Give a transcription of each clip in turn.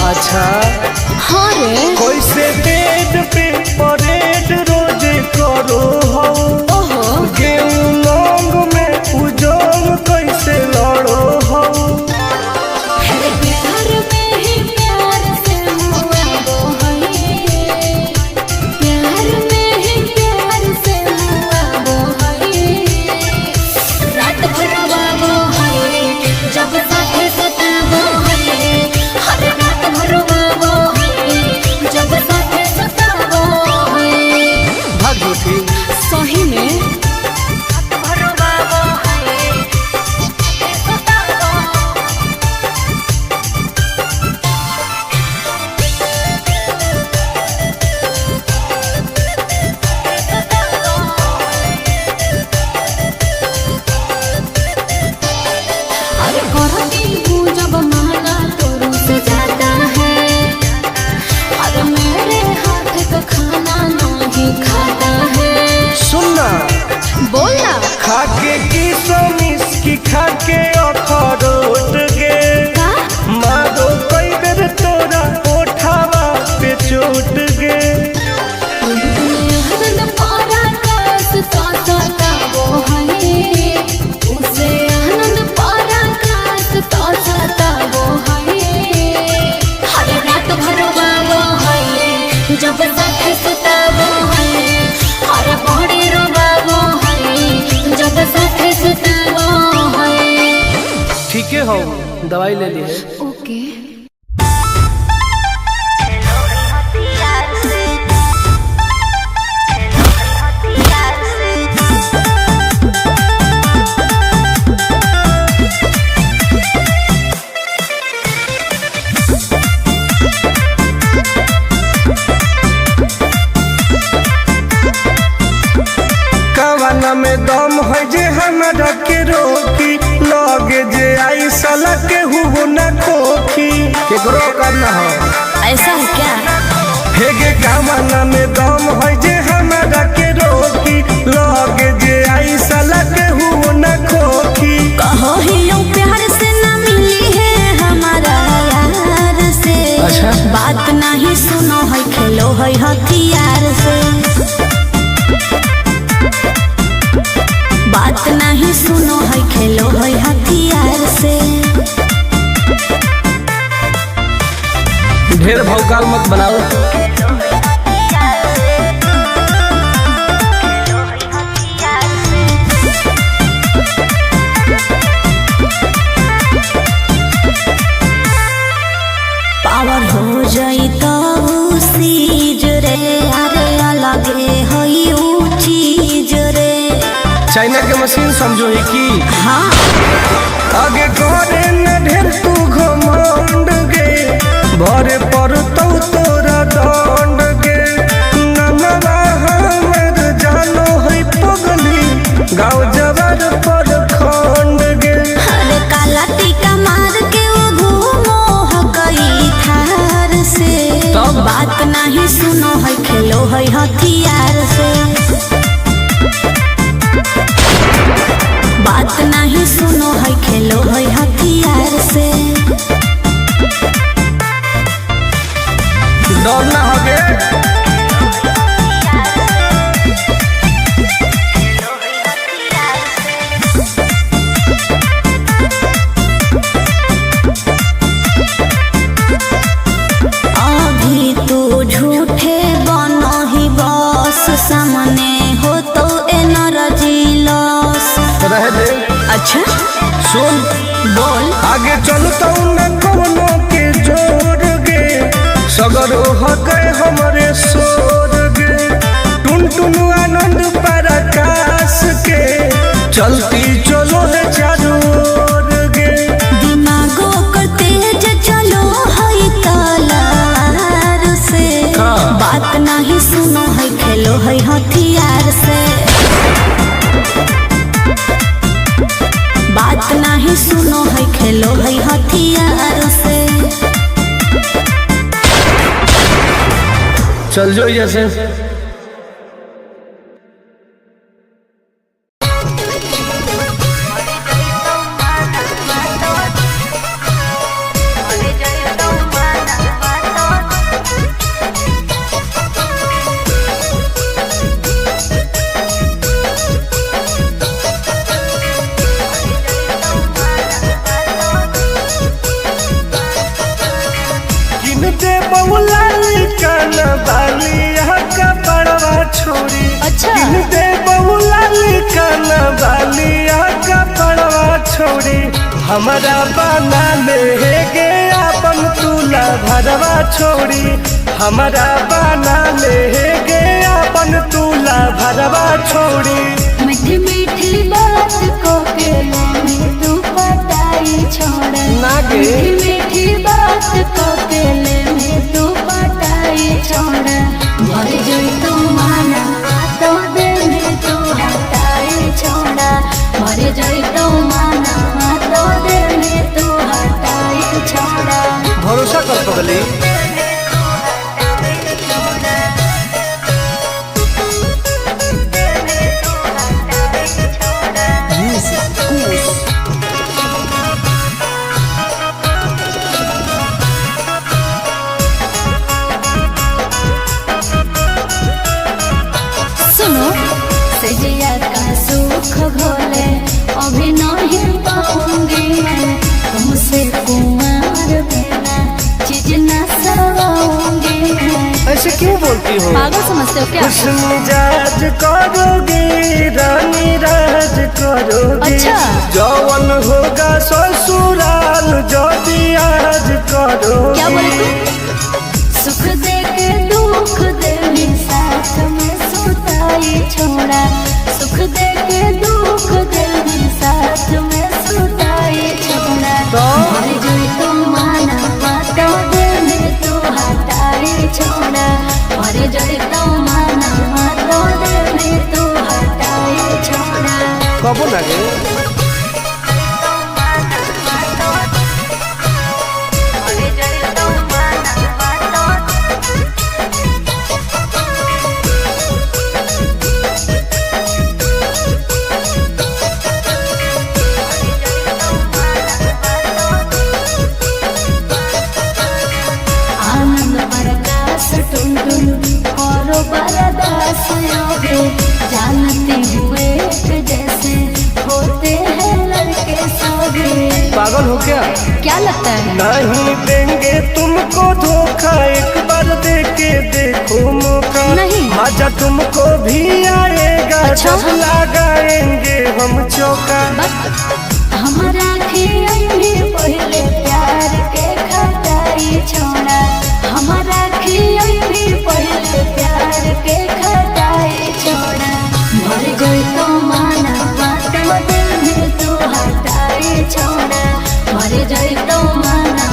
अच्छा हाँ रे कैसे डेट पे परेड रोज करो हो गेहूं लौंग में उजोंग कैसे लड़ो हो प्यार में ही प्यार से मुआबो है प्यार में ही प्यार से मुआबो है रात भर बाबो है जब साथे सताबो है हर रात भर बाबो है जब साथे सताबो है भाग झूठी सही में रात भर बाबो है सताबो अरे करती हूँ जब माना तो रुस जाता है अरे मेरे हाथ का खाना नहीं खाता है सुनना बोलना खाके की सोमिस की खाके अखरोट गे का मारो कई बेर तोरा ओठावा पे चोट गे आनंद पारा कास तो सताबो है उसे आनंद पारा कास तो सताबो है हर रात भर बाबो है जब साथे सताबो है हर बड़ी रोबाबो है जब साथे सताबो है ठीक है हो दवाई ले ली है ओके कवाना में दम है जे हमरा के रोकी लगे जे आई साला के हुओ न खोखी केकरो करना हो ऐसा है क्या हेगे कवाना में दम है जे हमरा के रोकी लगे जे आई साला के हुओ न खोखी कहो ही यूं प्यार से ना मिली है हमारा यार से अच्छा। बात नहीं सुनो है खेलो है हथियार से बात नहीं सुनो है खेलो है हथियार से ढेर भौकाल मत बनाओ पावर हो जाई तो सीज रे अरे अलगे हई ऊ चीज रे चाइना के मशीन समझो है की हाँ आगे करे न ढेर तू घमंड गे भरे पर तोरा दंड गे नमवा हमर जानो है पगली गाँव जवार पर खंड गे अरे काला टीका मार के वो घूमो हकई थार से तब? बात नहीं सुनो है खेलो है हथियार से बात नहीं सुनो है खेलो है हथियार से डर ना होगे अभी तू झूठे बनो ही बस सामने हो तो एनर्जी लॉस रह दे अच्छा सुन बोल आगे चलता न कोनो के जोर गे सगर हो गए हमारे सोर गे टुन टुन आनंद पराकाश के चलती चलो है चारों ओर गे दिमागो को तेज चलो है तलवार से हाँ। बात नहीं सुनो है खेलो है हथियार से बात नहीं सुनो है खेलो है हथियार से चल जो जैसे हमारा बना ले गे अपन तुला भरवा छोड़ी, हमारा बना ले गे अपन तुला भरवा छोड़ी। मीठी मीठी बात को के ले तू पटाई छोड़ा, नागे मीठी मीठी बात को के ले तू पटाई छोड़ा। मर जाई तू माना तो दे में तू हटाई छोड़ा, मर जाई तू माना तो दे में तू हटाई छोड़ा। भरोसा कर पगली। सुनो सजिया का सुख घोले अभी नहीं पाऊंगी मैं, तुमसे कुमार बिना चीज न सवाऊंगी मैं। ऐसे क्यों बोलती हो? पागल समझते हो क्या? खुश मिजाज करोगी, रानी राज करोगी। अच्छा। जौवन होगा ससुराल जो आज करोगी। क्या बोले तू? सुख दे के दुख दे साथ में सुताई छोड़ा, सुख दे के दुख दे साथ में सुताई छोड़ा। तो? मर जाई तू माना तो दे में तू हटाई छोड़ा, मर जाई तू माना तो दे में तू हटाई छोड़ा। कबो लगे आनंद प्रकाश टुनटुन करो बरदास योगे, जानते हुए जैसे होते हैं लड़के सभी। पागल हो क्या? क्या लगता है? नहीं देंगे तुमको धोखा, एक बार दे के देखो मौका। नहीं। मजा तुमको भी आएगा। अच्छा? जब लगाएंगे हम चौका। हमारा खियाई पहले प्यार के खटाई छोड़ा, हमारा खियाई पहले प्यार के खटाई छोड़ा। मर गई तो माना तो दिल में तू हटाई छोड़ा, मर गई तो माना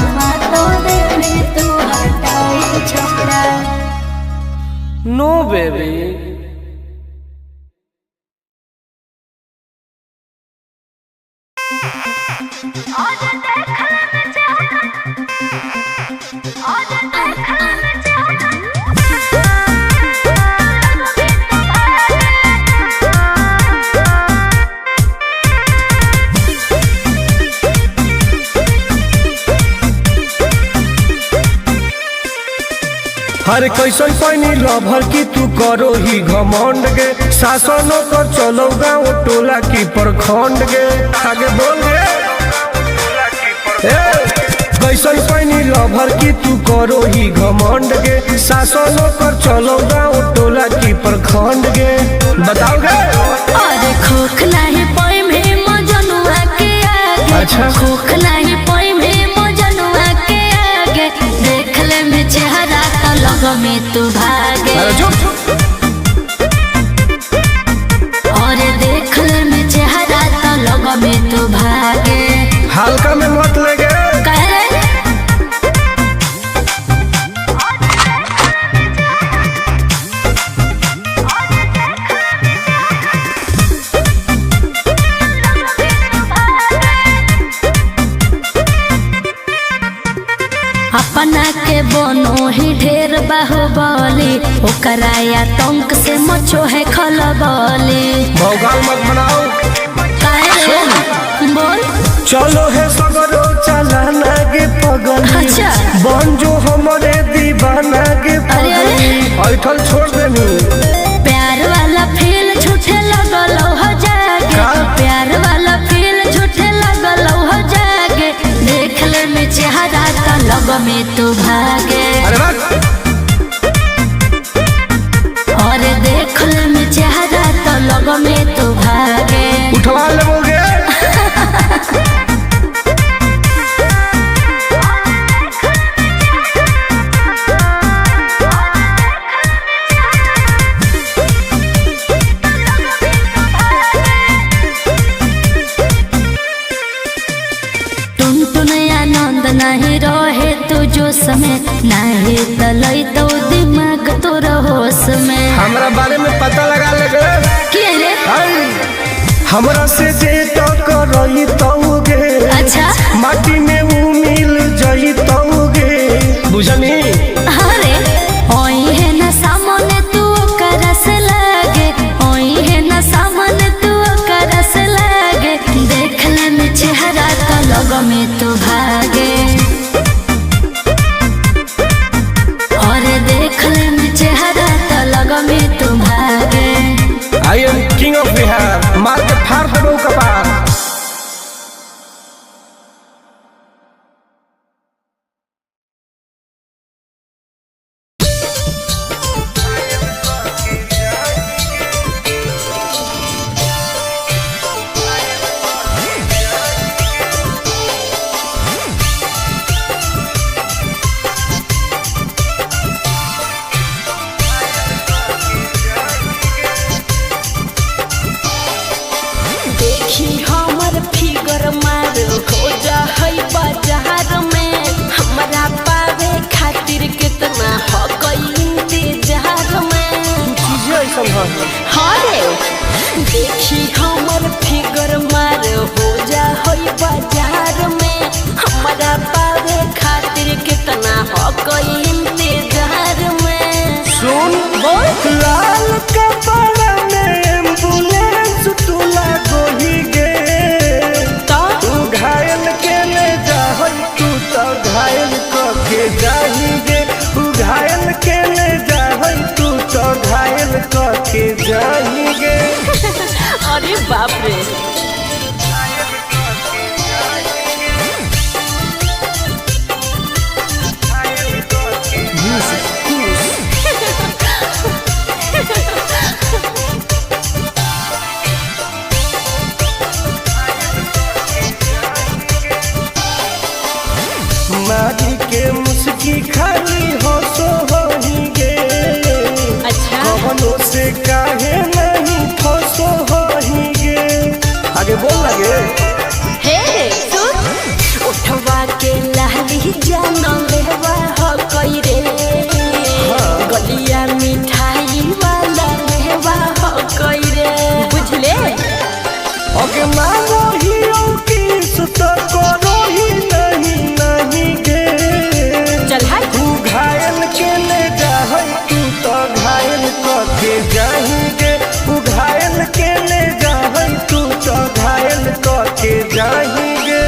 तो दिल में तू हटाई छोड़ा। नो बेबी। हर कैसन पैनी लभर की तू करो ही घमंड गे, शासनों को चलो गाँव टोला की प्रखंड गे। आगे बोल गे। कैसन पैनी लभर की तू करो ही घमंड गे, शासनों को चलो गाँव टोला की प्रखंड गे। बताओ गे। अरे खोख नहीं पाई में मजनुआ के आगे। अच्छा। खोख नहीं पाई में मजनुआ के आगे, देख ले में चेहरा तो लग में तू भागे। अरे चुप। और देख ले में चेहरा तो लग में तू भागे। हल्का में मत लगे। कह रे अपना के बनो ही ढेर बाहुबली, ओकरा आतंक से मचो है खलबली। भौकाल मत बनाओ। बोल। चलो है सगरो चलाना गे पगली। अच्छा। बन जो हमारे दीवाना गे पगली। ऐठल छोड़ देनी। प्यार वाला फील झूठे लगल हो जागे, का? प्यार वाला फील झूठे लगल हो जागे, देख ले में चेहरा तो लग में तू भागे। अरे बात। और देख ले में चेहरा तो लग में तू भागे। उठवा ले बोगे। हमरा से जे टकरई तौगे अच्छा माटी में उ मिल जई तौगे बुझनी। अरे ओई है ना सामने तू करस लागे, ओई है ना सामने तू करस लागे, देख ले में चेहरा तो लोग में तू भागे, और देख ले में चेहरा तो लोग में तू भागे। I am king of Bihar, मार के फाड़ देबो कपार। देखी हमर फिगर मार हो जा है बाजार में, हमरा पावे खातिर कितना हो गई इंतजार में। चीजें ऐसा है हरे देखी हमर फिगर मार हो जा है बाजार में, हमरा पावे खातिर कितना हो गई इंतजार में। सुन लाल कपड़ा में एम्बुलेंस तू लागोही गे, तू घायल के ले जाहई तू तो घायल के जाही गे, तू घायल के ले जाहई तू तो घायल के जाही गे। अरे बाप रे मारी के मुस्की खाली हो सो होही गे, अच्छा कवनों से काहे नहीं फसो होही गे। आगे बोल लगे हे सुन उठवा के लहली जान लेवा हो कोई रे, गलिया मिठाई वाला लेवा हो कोई रे, बुझले। ओके मानो ही किस तो करो ही नहीं गे, चल हाय तू घायल के ले जाहई तू तो घायल के जाही गे, तू घायल के ले जाहई तू तो घायल के जाही गे।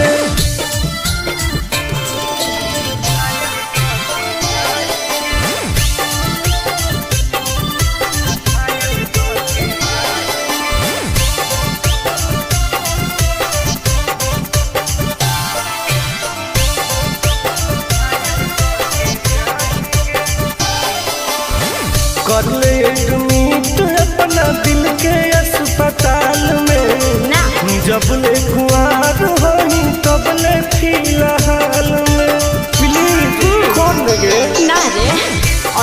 कर ले एडमिट अपना दिल के अस्पताल में, ना जब ले खुआर होई तब ले फिलहाल में। प्लीज कौन लगे ना रे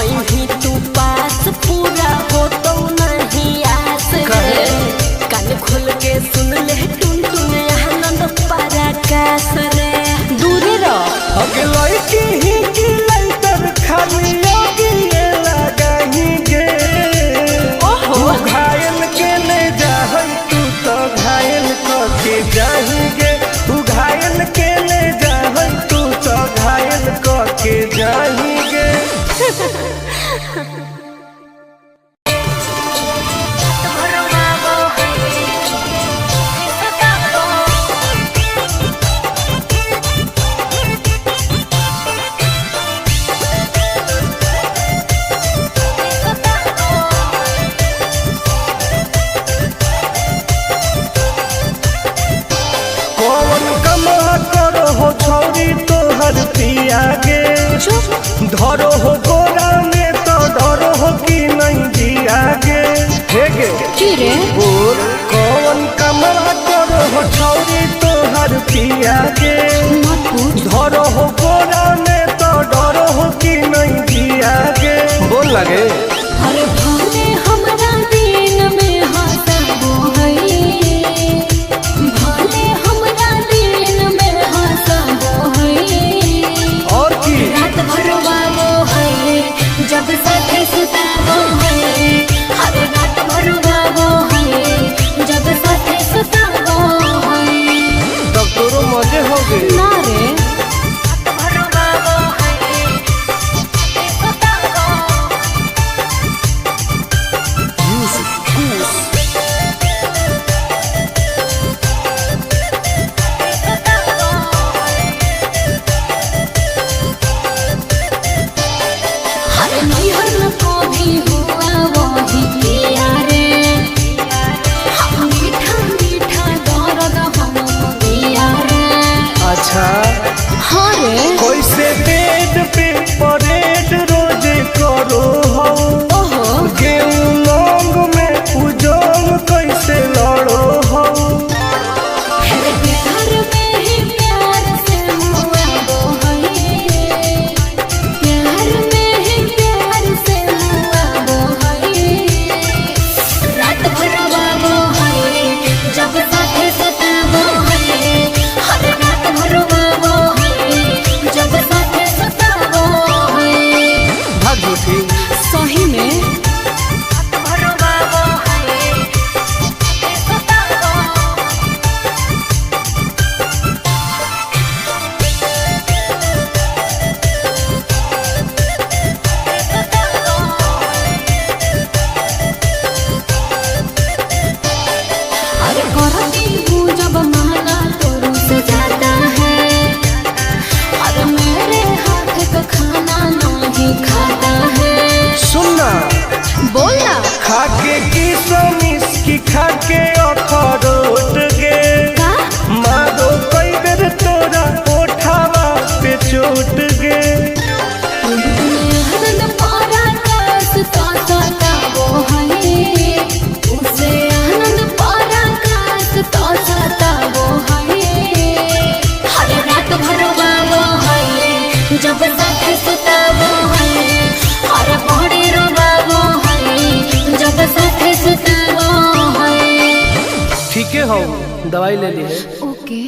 अहीं तू पास पूरा हो तो नहीं आस रे, कान खोल के सुन ले टुन टुन आनंद पराकाश रे, दूरे रह। अगे लड़की ही की लंतर खाली योगी ये लगाही गे, ओहो तू घायल के ले जाहई तू तो घायल के जाही गे, तू घायल के ले जाहई तू तो घायल के जाही गे। कौन कमा करो हो छौरी तोहर पिया गे, धरो हो गोरा में तो डरो हो कि नहीं जिया गे। हे गे की रे बोल कौन कमा करो हो छौरी तोहर पिया गे, मत पूछ धरो हो गोरा में तो डरो हो कि नहीं जिया गे। बोल लगे अरे भले हमरा दिन में हंसबो है, भले हमरा दिन में हंसबो है, और की रात भर वाबो है जब साथे सुताबो है, अरे रात भर वाबो है जब साथे सुता हो दवाई ले ली है। ओके।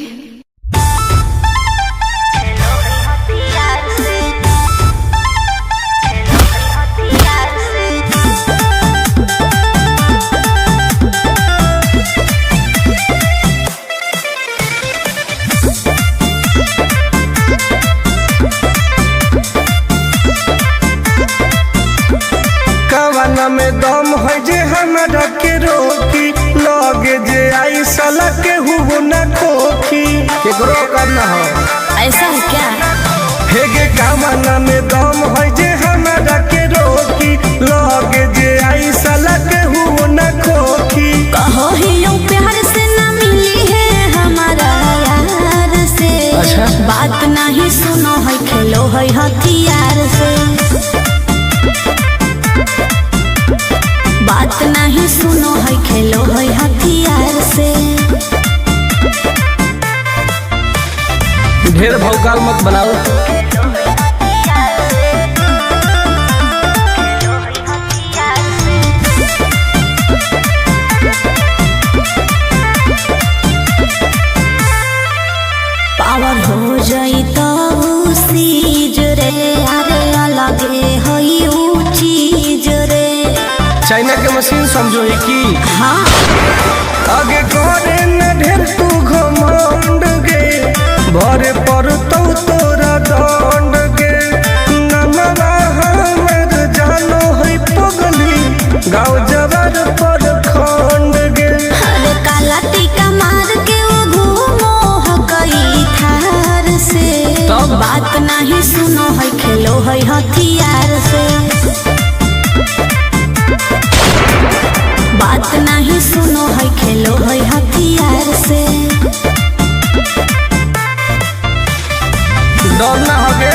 कवाना में दम है जे हमरा के रोकी, लगे जे आई साला के हुओ न खोखी। केकरो करना हो ऐसा है क्या? हेगे कवाना में दम है जे हमरा के रोकी, लगे जे आई साला के हुओ न खोखी। कहो ही यूं प्यार से न मिली है हमारा यार से। अच्छा। बात नहीं सुनो है खेलो है हथियार से। बात नहीं सुनो है खेलो है हथियार से। ढेर भौकाल मत बनाओ। पावर हो जाई तो सीज रे, अरे अलगे हई ऊ चीज रे। चाइना के मशीन समझो है कि हाँ। आगे करे न ढेर तू घमंड गे, भरे पर तो तोरा दंड गे। नमवा हमर जानो है पगली, गाँव जवार पर खंड गे। अरे काला टीका मार के वो घूमो हकई थार से। तब? बात नहीं सुनो है खेलो है हथियार से। बात नहीं सुनो है खेलो है हथियार से। डर ना होगे।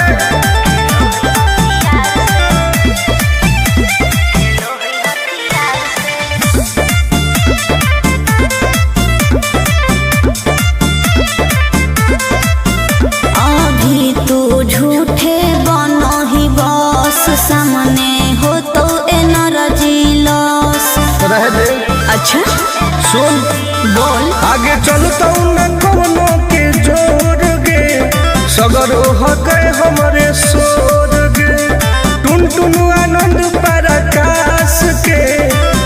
अभी तू झूठे बनो ही बस, सामने हो तो एनर्जी लॉस। रह दे। अच्छा सुन बोल। आगे चलता न कोनो के जोर गे, सगर ओह गए हमारे सोर गे। टुन टुन आनंद पराकाश के,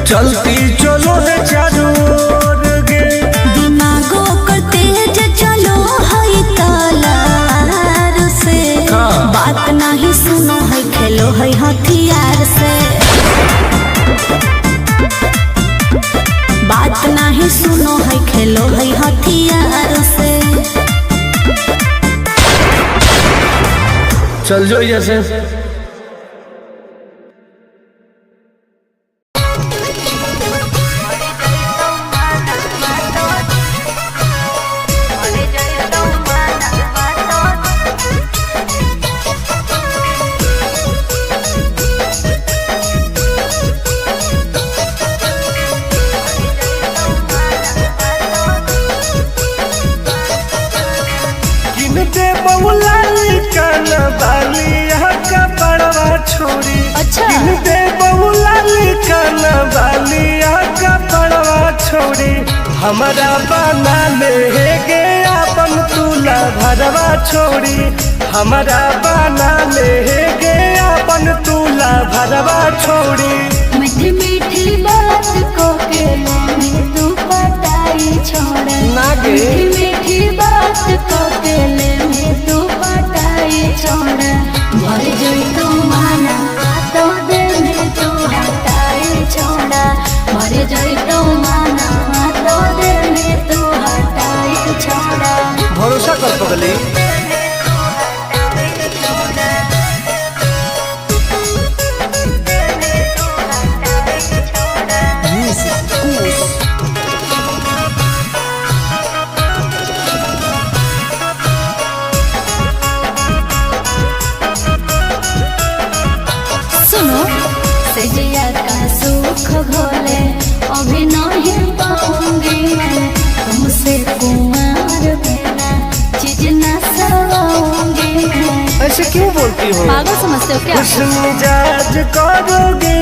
चलती चलो है चारों ओर गे। दिमागो कर तेज चलो है तलवार से। हाँ। बात नहीं सुनो है खेलो है हथियार से। बात नहीं सुनो है खेलो है हथियार से। चल जो जैसे। छोड़ी अच्छा। दे बहुला काना बालिया का पड़वा छोड़ी, हमारा बना ले गे अपन तुला भरवा छोड़ी। हमारा बना ले गे अपन तुला भरवा छोड़ी। मीठी मीठी बात को के में तू पटाई छोड़े ना गे। मीठी मीठी बात को के में तू पटाई छोड़े। भर जोई तू माना तो दे में तू हटाई छोड़ा। भर जोई तू माना तो दे में तू हटाई छोड़ा। भरोसा कर पगली। सुनो सजिया का सुख घोले अभी नहीं पाऊंगी मैं, तुमसे कुमार बिना चीज न सवाऊंगी मैं। ऐसे क्यों बोलती हो? पागल समझते हो क्या? खुश मिजाज करोगी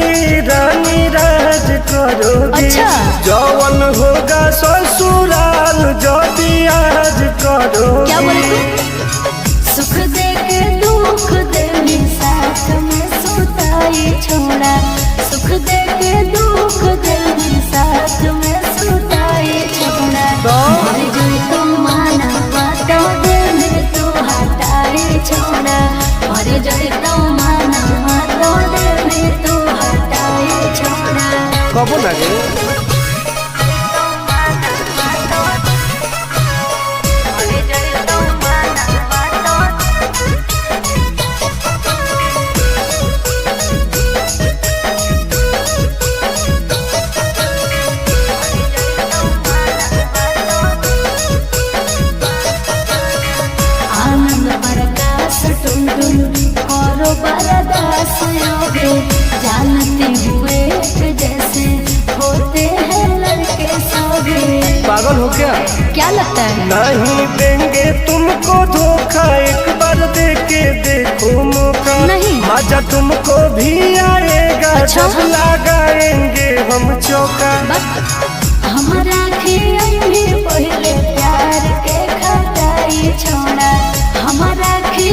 रानी राज करोगी। अच्छा। जौवन होगा ससुराल पसंद जदी आज करो क्या बोले तू? सुख दे के दुख दे साथ में सुताई छोड़ा, सुख दे के दुख दे साथ में सुताई छोड़ा। मर गई तो माना बातों दे में तू हटाई छोड़ा, मर गई तो माना बातों दे में तू हटाई छोड़ा। कबो लगे जानते हुए जैसे होते हैं लड़के सभी। पागल हो क्या लगता है? नहीं देंगे तुमको धोखा, एक बार दे के देखो मौका, नहीं मजा तुमको भी आएगा। अच्छा? जब लगाएंगे हम चौका। हमारा भी पहले प्यार के खटाई छोड़ा, हमारा भी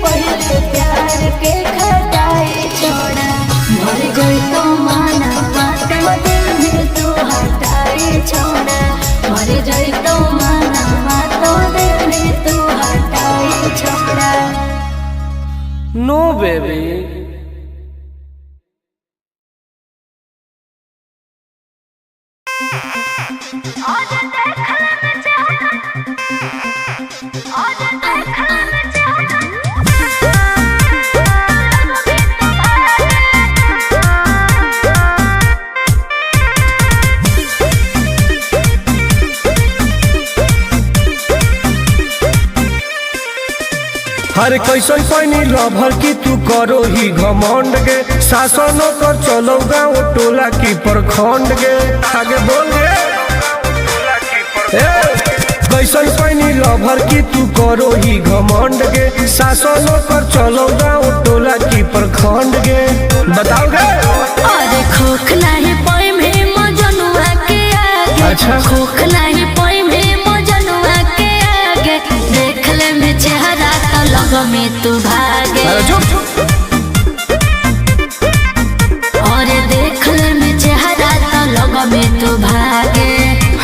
पहले प्यार के खटाई छोड़ा। मर गई तो माना बातों दिल में तू हटाई छोड़ा, मर गई तो माना बातों दिल में तू हटाई छोड़ा। नो बेबी हर कैसन पानी लभर की तू करो ही घमंड गे, शासनों कर चलो गाँव टोला की प्रखंड गे। आगे बोल गे कैसन पानी लभर की तू करो ही घमंड गे, शासनों कर चलो गाँव टोला की प्रखंड गे। बताओ गे अरे खोखला ही पोई में मजनुआ के आगे। अच्छा खोखला ही पोई में मजनुआ के आगे, देख ले में चेहरा तो लग में तू भागे। और देख ले में चेहरा तो लग में तू भागे।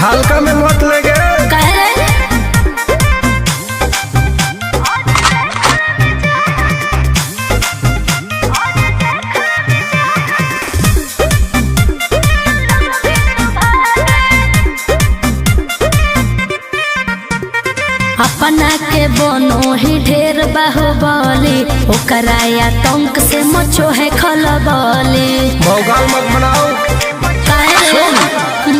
हल्का में मत लगे कह रहे अपना के बनो ही ढेर बाहुबली, ओकरा आतंक से मचो है खलबली। भौकाल मत बनाओ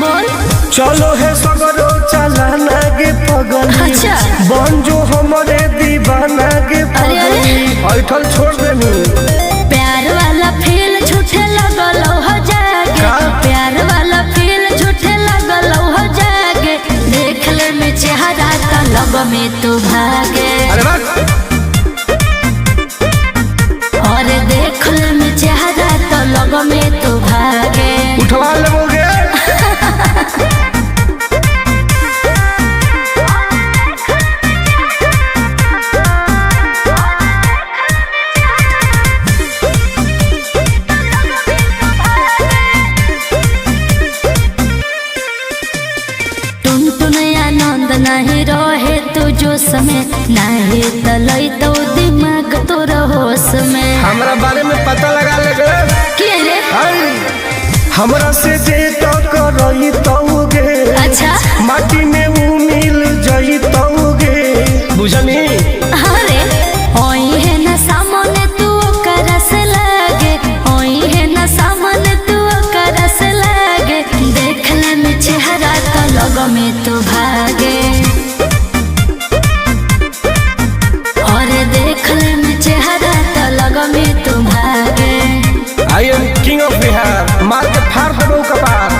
बोल चलो है सगरो चलाना गे पगल। अच्छा बन जो हमारे दीवाना गे पगल। ऐठल छोड़ देनी प्यार वाला फील झूठे लगल हो जागे, प्यार वाला फील झूठे लगल हो जागे। देख ले में चेहरा तो लग में तू भागे। और देख ले में चेहरा तो लग में तू भागे। उठवा लोगे नहीं रहे तू जो समय, नहीं तलई तो दिमाग तो होश में। हमरा बारे में पता लगा लगे के रे हमरा से जे तो करई तौगे। अच्छा माटी में ऊ मिल जई तौगे बुझनी। अरे ओई है ना सामने तू करस लागे, ओई है ना सामने तू करस लागे। देख ले में चेहरा तो लग में तू भागे। और देख ले में चेहरा तो लग में तू भागे। I am king of Bihar, मार के फाड़ देबो कपार।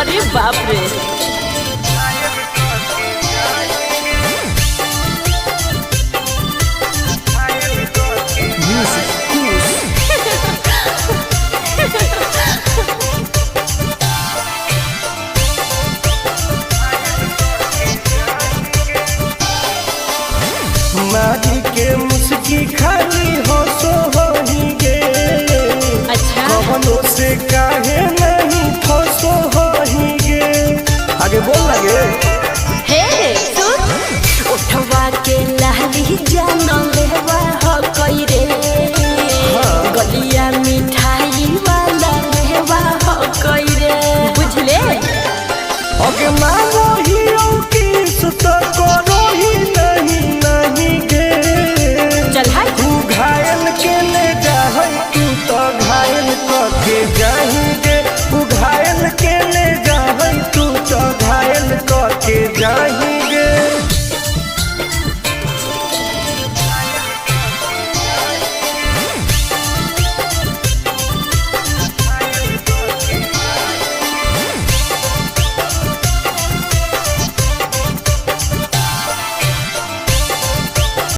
अरे बाप रे। मारी के मुस्की खाली हंसो होही गे। अच्छा कवनो से काहे नहीं फंसो होही गे। आगे बोल लगे।